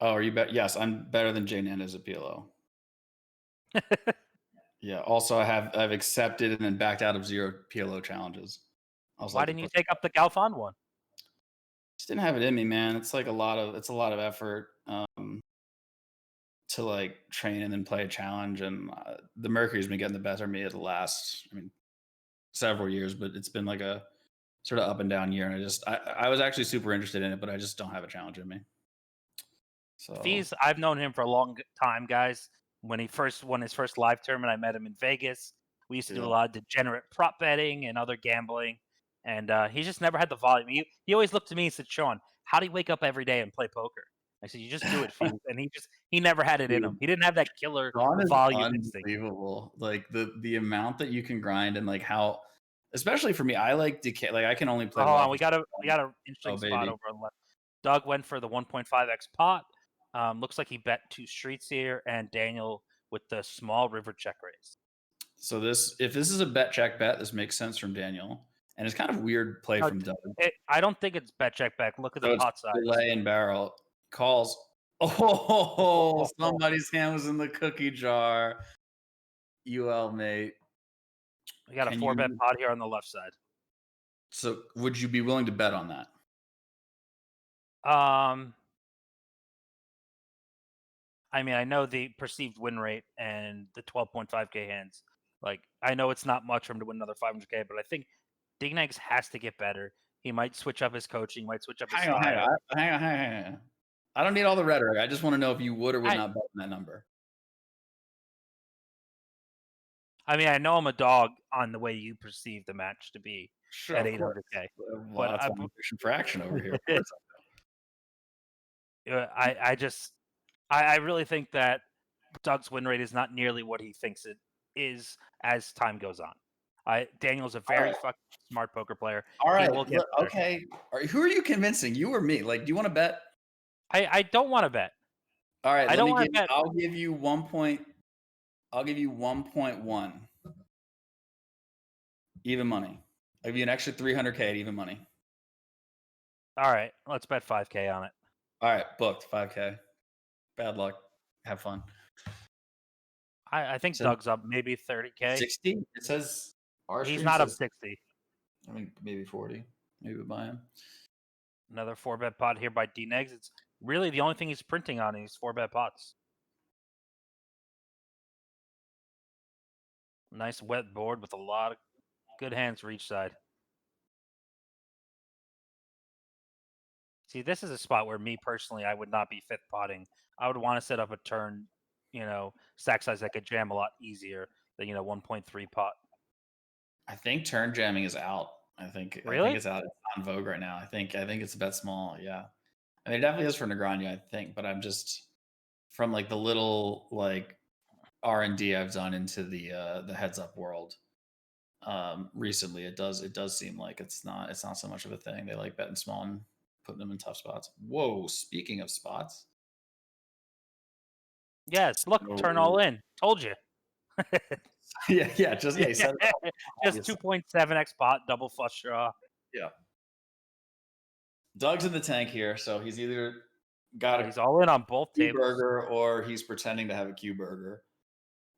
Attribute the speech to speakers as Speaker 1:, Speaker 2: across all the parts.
Speaker 1: Oh, are you bet? Yes, I'm better than Jay Nandez at PLO. Yeah. Also, I've accepted and then backed out of 0 PLO challenges. I was
Speaker 2: Why
Speaker 1: like the
Speaker 2: didn't you
Speaker 1: pussy.
Speaker 2: take up the Galfond one?
Speaker 1: Just didn't have it in me, man. It's a lot of effort to like train and then play a challenge, and the Mercury's been getting the better of me at the last, I mean, several years, but it's been like a sort of up and down year, and I was actually super interested in it, but I just don't have a challenge in me. So
Speaker 2: Fees, I've known him for a long time, guys. When he first won his first live tournament, I met him in Vegas. We used to do a
Speaker 1: yeah.
Speaker 2: lot of degenerate prop betting and other gambling, and he just never had the volume. He always looked to me and said, "Shaun, how do you wake up every day and play poker?" I said, "You just do it, Fees," and he never had it in him.
Speaker 1: Dude,
Speaker 2: He didn't have that killer
Speaker 1: Shaun is
Speaker 2: volume instinct.
Speaker 1: unbelievable. Like the amount that you can grind and like how, especially for me, I like decay. Like I can only play
Speaker 2: Oh, hold
Speaker 1: well
Speaker 2: on,
Speaker 1: for
Speaker 2: we got an
Speaker 1: oh
Speaker 2: interesting spot
Speaker 1: baby.
Speaker 2: over on the left. Doug went for the 1.5x pot. Looks like he bet two streets here, and Daniel with the small river check raise.
Speaker 1: So if this is a bet check bet, this makes sense from Daniel, and it's kind of weird play
Speaker 2: No,
Speaker 1: from Doug.
Speaker 2: I don't think it's bet check back. Look at the
Speaker 1: So it's
Speaker 2: pot size.
Speaker 1: delay and barrel calls. Oh,
Speaker 2: Oh,
Speaker 1: somebody's hand was in the cookie jar. UL mate,
Speaker 2: we got a
Speaker 1: can
Speaker 2: four bet
Speaker 1: you?
Speaker 2: pot here on the left side.
Speaker 1: So would you be willing to bet on that?
Speaker 2: Um, I mean, I know the perceived win rate and the 12.5K hands. Like, I know it's not much for him to win another 500K, but I think Dignegs has to get better. He might switch up his coaching, might switch up his
Speaker 1: Hang on, hang
Speaker 2: style.
Speaker 1: on, hang on. I don't need all the rhetoric. I just want to know if you would or would
Speaker 2: I
Speaker 1: not bet on that number.
Speaker 2: I mean, I know I'm a dog on the way you perceive the match to be
Speaker 1: Sure,
Speaker 2: at
Speaker 1: of course.
Speaker 2: 800K,
Speaker 1: Well,
Speaker 2: but
Speaker 1: that's why I'm fishing for action over here. Of course.
Speaker 2: I just I really think that Doug's win rate is not nearly what he thinks it is as time goes on. Daniel's a
Speaker 1: All
Speaker 2: very
Speaker 1: right.
Speaker 2: fucking smart poker player.
Speaker 1: All
Speaker 2: He
Speaker 1: right.
Speaker 2: will get
Speaker 1: Look,
Speaker 2: better.
Speaker 1: okay. All right. Who are you convincing? You or me? Like, do you want to bet?
Speaker 2: I don't want to bet.
Speaker 1: All right.
Speaker 2: I
Speaker 1: Let
Speaker 2: don't
Speaker 1: me
Speaker 2: want
Speaker 1: give.
Speaker 2: to bet.
Speaker 1: I'll give you 1 point. I'll give you 1.1 even money. I'll give you an extra 300K at even money.
Speaker 2: All right, let's bet 5K on it.
Speaker 1: All right, booked 5K. Bad luck. Have fun.
Speaker 2: I
Speaker 1: It
Speaker 2: think
Speaker 1: says
Speaker 2: Doug's up maybe 30K.
Speaker 1: 60. It says our
Speaker 2: He's
Speaker 1: stream
Speaker 2: not up
Speaker 1: says,
Speaker 2: 60.
Speaker 1: I mean, maybe 40. Maybe buy him.
Speaker 2: Another four bet pot here by Dnegs. It's really the only thing he's printing on these four bet pots. Nice wet board with a lot of good hands for each side. See, this is a spot where me personally, I would not be fifth potting. I would want to set up a turn, stack size that could jam a lot easier than 1.3 pot.
Speaker 1: I think turn jamming is out. I think
Speaker 2: Really?
Speaker 1: it's out. It's not in vogue right now. I think it's a bet small. Yeah. I mean, it definitely is for Negreanu, I think, but I'm just from like the little like R&D I've done into the heads up world recently. It does seem like it's not so much of a thing. They like betting small and putting them in tough spots. Whoa, speaking of spots.
Speaker 2: Yes. Look, turn
Speaker 1: So
Speaker 2: all in. Told you.
Speaker 1: yeah, just yeah, he said it
Speaker 2: Just
Speaker 1: obviously.
Speaker 2: 2.7x pot, double flush draw.
Speaker 1: Yeah. Doug's in the tank here, so he's either got a
Speaker 2: He's all in on both
Speaker 1: Q
Speaker 2: tables.
Speaker 1: burger or he's pretending to have a Q burger.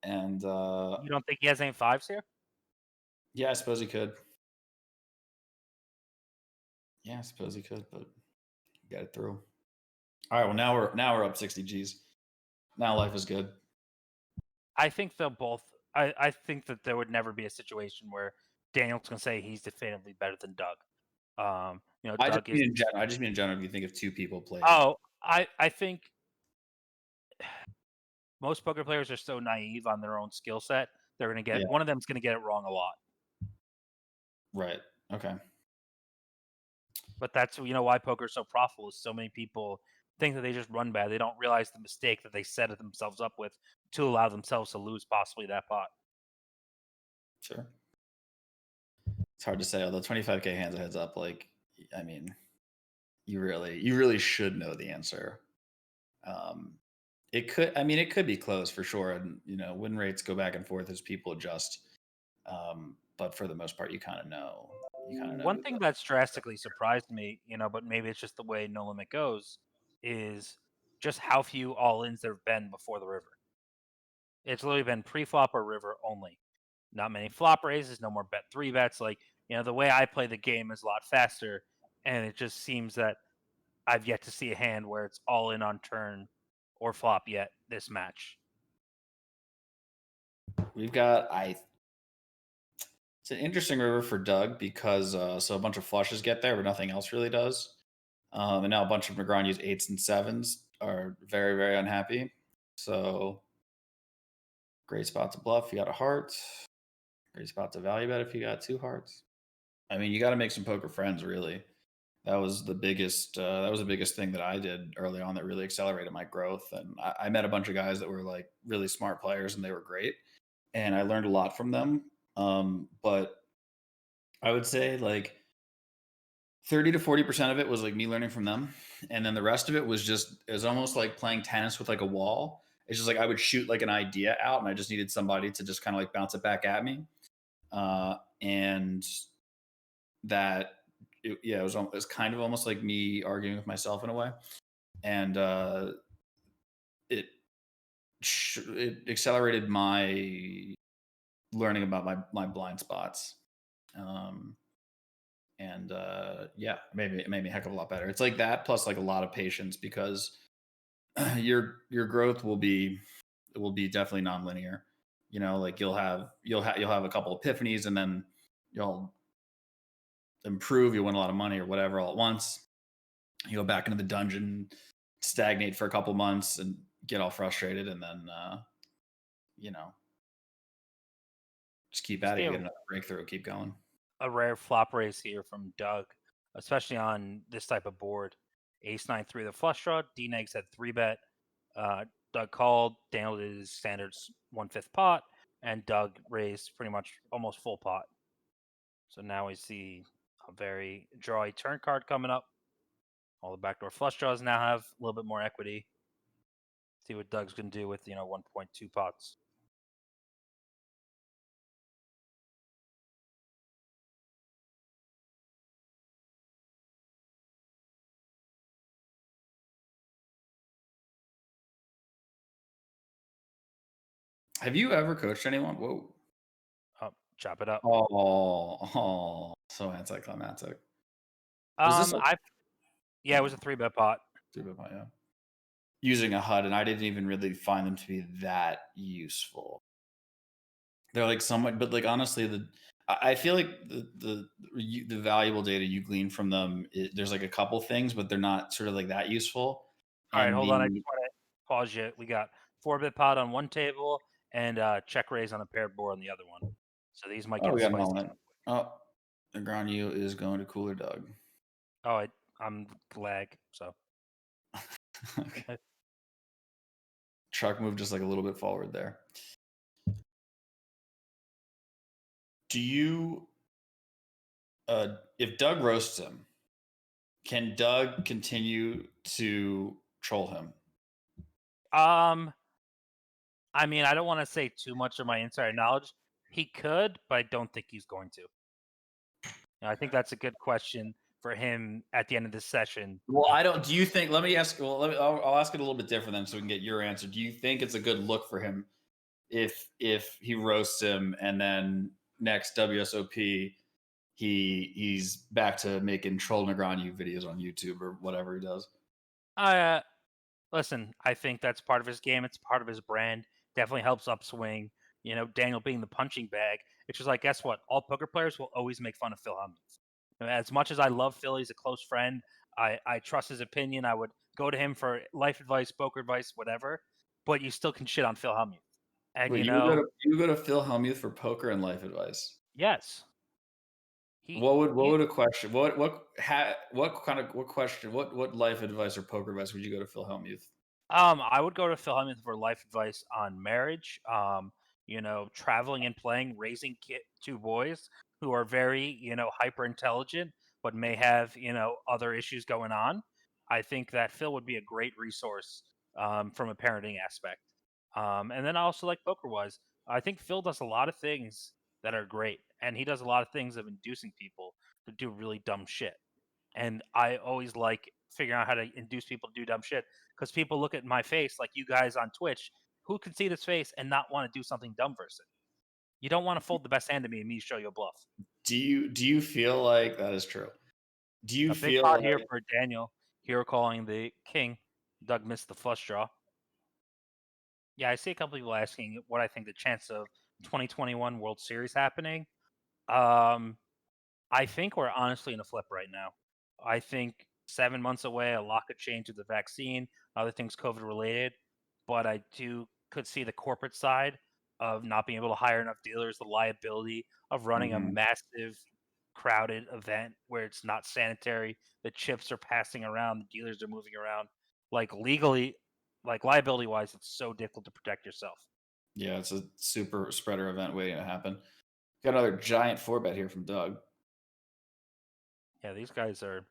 Speaker 1: And
Speaker 2: You don't think he has any fives here?
Speaker 1: yeah, I suppose he could. Yeah, I suppose he could, but got it through. All right, well now we're up 60 G's. Now life is good.
Speaker 2: I think they'll both. I think that there would never be a situation where Daniel's gonna say he's definitively better than Doug. Doug is.
Speaker 1: I just mean in general. If you think if two people played,
Speaker 2: Oh, I think most poker players are so naive on their own skill set. They're gonna
Speaker 1: yeah,
Speaker 2: get one of them's gonna get it wrong a lot.
Speaker 1: right, okay,
Speaker 2: But that's why poker is so profitable. Is so many people think that they just run bad. They don't realize the mistake that they set themselves up with to allow themselves to lose possibly that pot.
Speaker 1: sure. It's hard to say. Although 25K hands a heads up, like I mean, you really should know the answer. Um, it could be close for sure, and win rates go back and forth as people adjust. But for the most part, you kind of know
Speaker 2: One
Speaker 1: who
Speaker 2: thing
Speaker 1: the
Speaker 2: that's drastically surprised me, but maybe it's just the way No Limit goes, is just how few all-ins there have been before the river. It's literally been pre-flop or river only. Not many flop raises, no more bet three bets. Like, the way I play the game is a lot faster, and it just seems that I've yet to see a hand where it's all in on turn or flop yet this match.
Speaker 1: We've got it's an interesting river for Doug because so a bunch of flushes get there, but nothing else really does. And now a bunch of Negreanu's eights and sevens are very, very unhappy. So great spot to bluff. You got a heart. Great spot to value bet if you got two hearts. I mean, you got to make some poker friends, really. That was the biggest. That was the biggest thing that I did early on that really accelerated my growth. And I met a bunch of guys that were like really smart players, and they were great. And I learned a lot from them. But I would say like 30 to 40% of it was like me learning from them. And then the rest of it was almost like playing tennis with like a wall. It's just like I would shoot like an idea out and I just needed somebody to just kind of like bounce it back at me. And that, it was kind of almost like me arguing with myself in a way. And it, it accelerated my learning about my blind spots. And yeah, maybe it made me a heck of a lot better. It's like that plus like a lot of patience because your growth will be definitely nonlinear. Like you'll have a couple epiphanies and then you'll improve, you win a lot of money or whatever all at once. You go back into the dungeon, stagnate for a couple months and get all frustrated and then just keep at it, you get another breakthrough, keep going.
Speaker 2: A rare flop raise here from Doug, especially on this type of board. Ace 9 3 the flush draw. D-Negs had 3-bet. Doug called. Daniel did his standard 1/5 pot, and Doug raised pretty much almost full pot. So now we see a very drawy turn card coming up. All the backdoor flush draws now have a little bit more equity. See what Doug's going to do with 1.2 pots.
Speaker 1: Have you ever coached anyone? Whoa.
Speaker 2: Oh, chop it up.
Speaker 1: Oh, so anticlimactic.
Speaker 2: It was a 3-bet pot.
Speaker 1: 3-bet pot, yeah. Using a HUD, and I didn't even really find them to be that useful. They're like somewhat, but like honestly, I feel like the valuable data you glean from them, there's like a couple things, but they're not sort of like that useful.
Speaker 2: All right, hold on. I just want to pause you. We got 4-bit pot on one table and check raise on a paired board on the other one. So these might get spicy.
Speaker 1: Oh, Negreanu is going to cooler Doug.
Speaker 2: Oh, I'm lag. So
Speaker 1: okay. Truck moved just like a little bit forward there. Do you, if Doug roasts him, can Doug continue to troll him?
Speaker 2: I mean, I don't want to say too much of my insider knowledge. He could, but I don't think he's going to. I think that's a good question for him at the end of this session.
Speaker 1: Well, I don't. Do you think? Let me ask. Well, I'll ask it a little bit different then, so we can get your answer. Do you think it's a good look for him if he roasts him and then next WSOP he's back to making troll Negreanu videos on YouTube or whatever he does?
Speaker 2: Listen, I think that's part of his game. It's part of his brand. Definitely helps upswing. Daniel being the punching bag. It's just like, guess what? All poker players will always make fun of Phil hellmuth. As much as I love Phil, he's a close friend. I trust his opinion. I would go to him for life advice, poker advice, whatever. But you still can shit on Phil hellmuth. And
Speaker 1: Wait, you go to Phil hellmuth for poker and life advice?
Speaker 2: Yes.
Speaker 1: What would a question? What life advice or poker advice would you go to Phil hellmuth?
Speaker 2: I would go to Phil hellmuth for life advice on marriage. Traveling and playing, raising two boys who are very, hyper intelligent, but may have, other issues going on. I think that Phil would be a great resource from a parenting aspect. And then I also like poker wise. I think Phil does a lot of things that are great, and he does a lot of things of inducing people to do really dumb shit. And I always like figuring out how to induce people to do dumb shit. Because people look at my face, like you guys on Twitch, who can see this face and not want to do something dumb versus it. You don't want to fold the best hand to me and me show you a bluff.
Speaker 1: Do you feel like that is true? Do you
Speaker 2: A big
Speaker 1: feel
Speaker 2: pot
Speaker 1: like
Speaker 2: here for Daniel. Hero calling the king. Doug missed the flush draw. Yeah, I see a couple people asking what I think the chance of 2021 World Series happening. I think we're honestly in a flip right now. I think 7 months away, a lot could change with the vaccine, other things COVID related. But I could see the corporate side of not being able to hire enough dealers, the liability of running a
Speaker 1: Mhm.
Speaker 2: massive, crowded event where it's not sanitary. The chips are passing around, the dealers are moving around. Like legally, like liability wise, it's so difficult to protect yourself.
Speaker 1: Yeah, it's a super spreader event waiting to happen. Got another giant 4-bet here from Doug.
Speaker 2: Yeah, these guys are.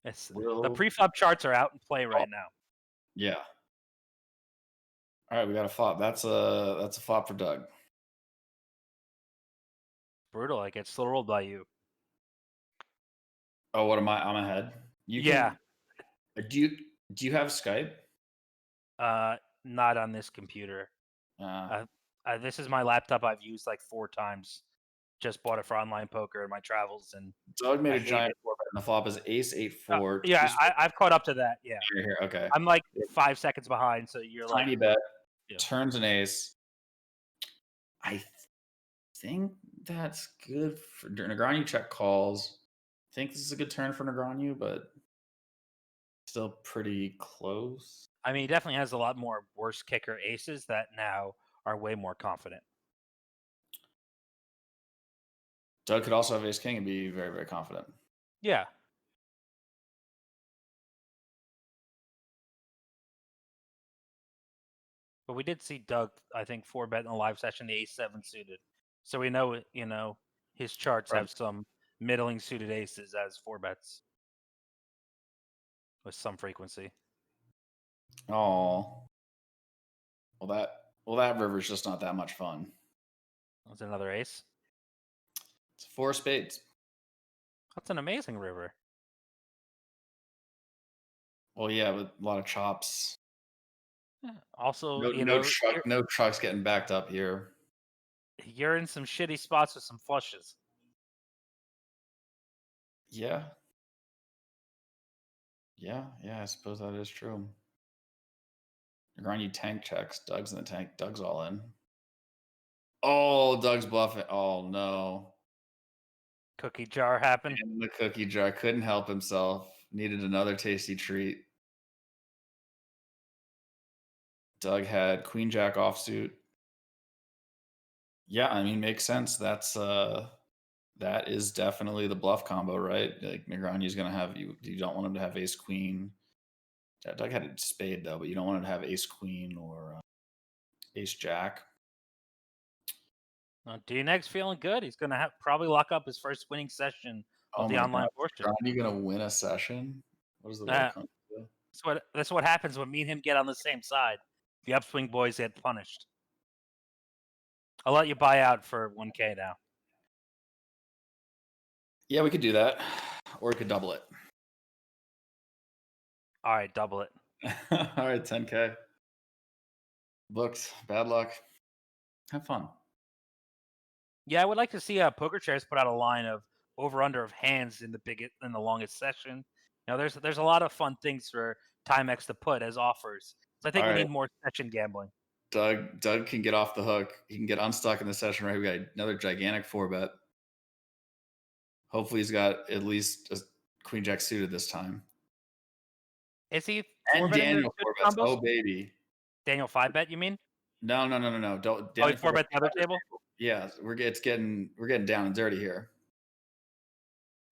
Speaker 2: The
Speaker 1: Will
Speaker 2: preflop charts are out in play
Speaker 1: oh,
Speaker 2: right now.
Speaker 1: yeah. All right, we got a flop. That's a flop for Doug.
Speaker 2: Brutal. I get slow rolled by you.
Speaker 1: Oh, what am I? I'm ahead. You
Speaker 2: Yeah.
Speaker 1: can. Do you have Skype?
Speaker 2: Not on this computer.
Speaker 1: Uh,
Speaker 2: This is my laptop I've used like 4 times. Just bought it for online poker in my travels, and
Speaker 1: Doug made
Speaker 2: I
Speaker 1: a
Speaker 2: hate
Speaker 1: giant
Speaker 2: it.
Speaker 1: 4-bet, and the flop is Ace 8-4.
Speaker 2: Yeah, I've caught up to that. Yeah,
Speaker 1: Here. Okay.
Speaker 2: I'm like 5 seconds behind. So you're like,
Speaker 1: Tiny bet.
Speaker 2: yeah.
Speaker 1: Turns an ace. I think that's good for Negreanu. Check calls. I think this is a good turn for Negreanu, but still pretty close.
Speaker 2: I mean, he definitely has a lot more worse kicker aces that now are way more confident.
Speaker 1: Doug could also have Ace King and be very, very confident.
Speaker 2: Yeah. But we did see Doug, I think, 4-bet in the live session, the ace-7 suited. So we know, his charts
Speaker 1: Right.
Speaker 2: have some middling suited aces as 4-bets with some frequency.
Speaker 1: Oh, that river's just not that much fun.
Speaker 2: That's another ace.
Speaker 1: It's 4 spades.
Speaker 2: That's an amazing river.
Speaker 1: Well, yeah, with a lot of chops.
Speaker 2: Yeah. Also,
Speaker 1: No trucks getting backed up here.
Speaker 2: you're in some shitty spots with some flushes.
Speaker 1: Yeah. Yeah, I suppose that is true. Negreanu tank checks. Doug's in the tank. Doug's all in. Oh, Doug's bluffing. Oh no.
Speaker 2: Cookie jar happened.
Speaker 1: In the cookie jar. Couldn't help himself. Needed another tasty treat. Doug had Queen Jack offsuit. Yeah, I mean, makes sense. That is definitely the bluff combo, right? Like Negreanu's gonna have you don't want him to have ace queen. Doug had a spade though, but you don't want him to have ace queen or ace jack.
Speaker 2: DNX feeling good. He's going to probably lock up his first winning session of
Speaker 1: Oh
Speaker 2: the
Speaker 1: my
Speaker 2: online
Speaker 1: god.
Speaker 2: portion.
Speaker 1: Negreanu gonna win a session? What does the world come to?
Speaker 2: That's what happens when me and him get on the same side. The upswing boys get punished. I'll let you buy out for 1K now.
Speaker 1: Yeah, we could do that. Or we could double it.
Speaker 2: All right, double it.
Speaker 1: All right, 10K. Books. Bad luck. Have fun.
Speaker 2: Yeah, I would like to see Poker Chairs put out a line of over/under of hands in the longest session. There's a lot of fun things for Timex to put as offers. So I think
Speaker 1: All
Speaker 2: we
Speaker 1: right.
Speaker 2: need more session gambling.
Speaker 1: Doug can get off the hook. He can get unstuck in the session, right? We got another gigantic 4-bet. Hopefully he's got at least a Queen Jack suited this time.
Speaker 2: Is he
Speaker 1: And
Speaker 2: 4-betting the
Speaker 1: Daniel
Speaker 2: good
Speaker 1: 4-bets.
Speaker 2: combos?
Speaker 1: Oh baby.
Speaker 2: Daniel 5-bet, you mean?
Speaker 1: No. Don't
Speaker 2: Oh,
Speaker 1: Daniel
Speaker 2: he 4-bet the other table?
Speaker 1: Yeah, we're getting down and dirty here.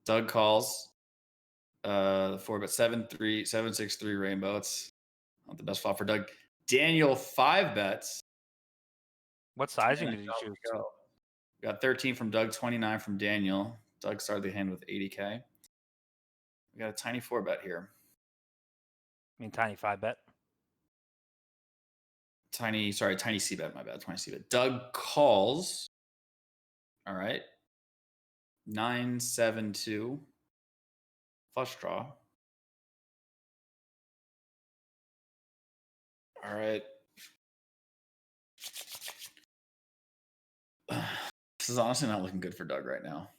Speaker 1: Doug calls. 4-bet 7-3, 7-6-3 rainbow. It's not the best flop for Doug. Daniel 5-bets.
Speaker 2: What sizing did you choose?
Speaker 1: We got 13 from Doug, 29 from Daniel. Doug started the hand with 80K. We got a tiny 4-bet here.
Speaker 2: I mean, tiny 5-bet.
Speaker 1: Tiny C-bet, my bad. Tiny C-bet. Doug calls. All right. 9-7-2. Flush draw. All right. This is honestly not looking good for Doug right now.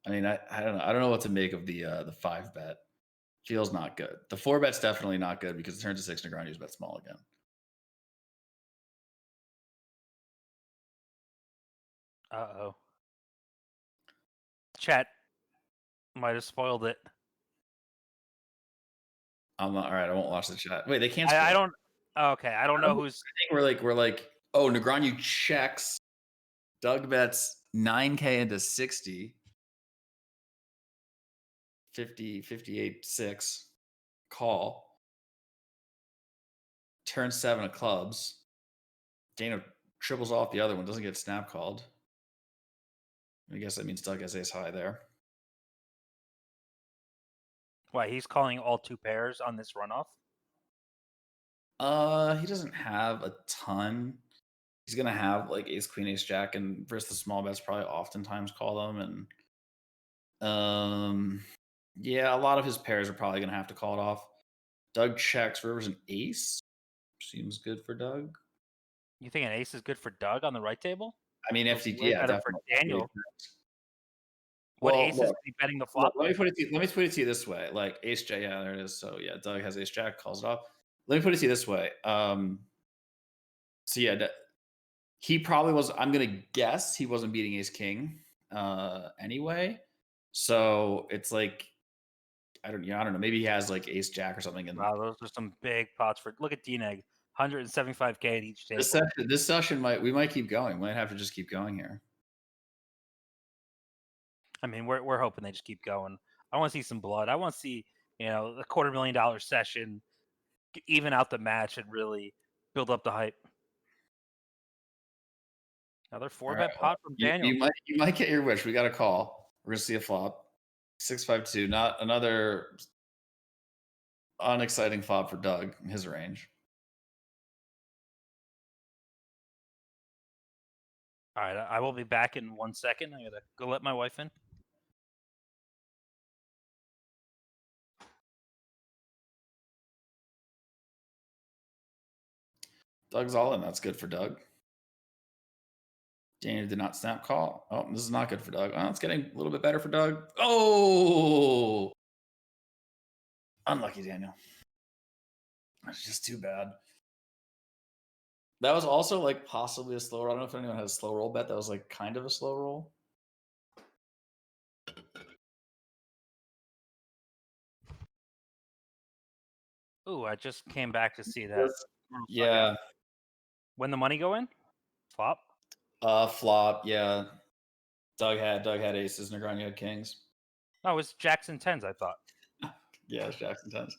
Speaker 1: I mean, I don't know. I don't know what to make of the 5 bet. Feels not good. The 4 bet's definitely not good because it turns to 6 Negreanu's bet small again.
Speaker 2: Uh-oh. Chat might have spoiled it.
Speaker 1: I'm not all right. I won't watch the chat. Wait, they can't. Spoil
Speaker 2: I don't. Okay, I don't know who's.
Speaker 1: I think we're like. Oh, Negreanu checks. Doug bets 9K into 60. 50, 58, 6. Call. Turn 7 of clubs. Dana triples off the other one. Doesn't get snap called. I guess that means Doug has ace high there.
Speaker 2: Why, he's calling all 2 pairs on this runoff?
Speaker 1: He doesn't have a ton. He's gonna have like ace, queen, ace, jack, and versus the small bets probably oftentimes call them. And yeah, a lot of his pairs are probably gonna have to call it off. Doug checks, river's an ace. Seems good for Doug.
Speaker 2: You think an ace is good for Doug on the right table?
Speaker 1: I mean,
Speaker 2: Feels
Speaker 1: FTG,
Speaker 2: way
Speaker 1: yeah,
Speaker 2: better
Speaker 1: definitely.
Speaker 2: for Daniel.
Speaker 1: What
Speaker 2: ace is he betting the flop?
Speaker 1: Let me put it to you this way. Like ace jack, yeah, there it is. So yeah, Doug has ace jack, calls it off. Let me put it to you this way. So yeah, he probably was. I'm gonna guess he wasn't beating ace king anyway. So it's like I don't know. Maybe he has like ace jack or something. And
Speaker 2: wow, those are some big pots for. Look at DNEG, 175K at each table.
Speaker 1: this session might keep going. We might have to just keep going here.
Speaker 2: I mean, we're hoping they just keep going. I want to see some blood. I want to see a $250,000 session, even out the match, and really build up the hype. Another 4-bet pot from Daniel.
Speaker 1: You might get your wish. We got a call. We're gonna see a flop. 6-5-2. Not another unexciting flop for Doug in his range.
Speaker 2: All right, I will be back in 1 second. I gotta go let my wife in.
Speaker 1: Doug's all in. That's good for Doug. Daniel did not snap call. Oh, this is not good for Doug. Oh, it's getting a little bit better for Doug. Oh, unlucky Daniel. That's just too bad. That was also like possibly a slow roll. I don't know if anyone has a slow roll bet. That was like kind of a slow roll.
Speaker 2: Ooh, I just came back to see that.
Speaker 1: Yeah.
Speaker 2: When the money go in? Flop?
Speaker 1: Flop. Yeah. Doug had aces. Negreanu had kings.
Speaker 2: Oh, it was Jackson 10s, I thought.
Speaker 1: Yeah, it's Jackson 10s.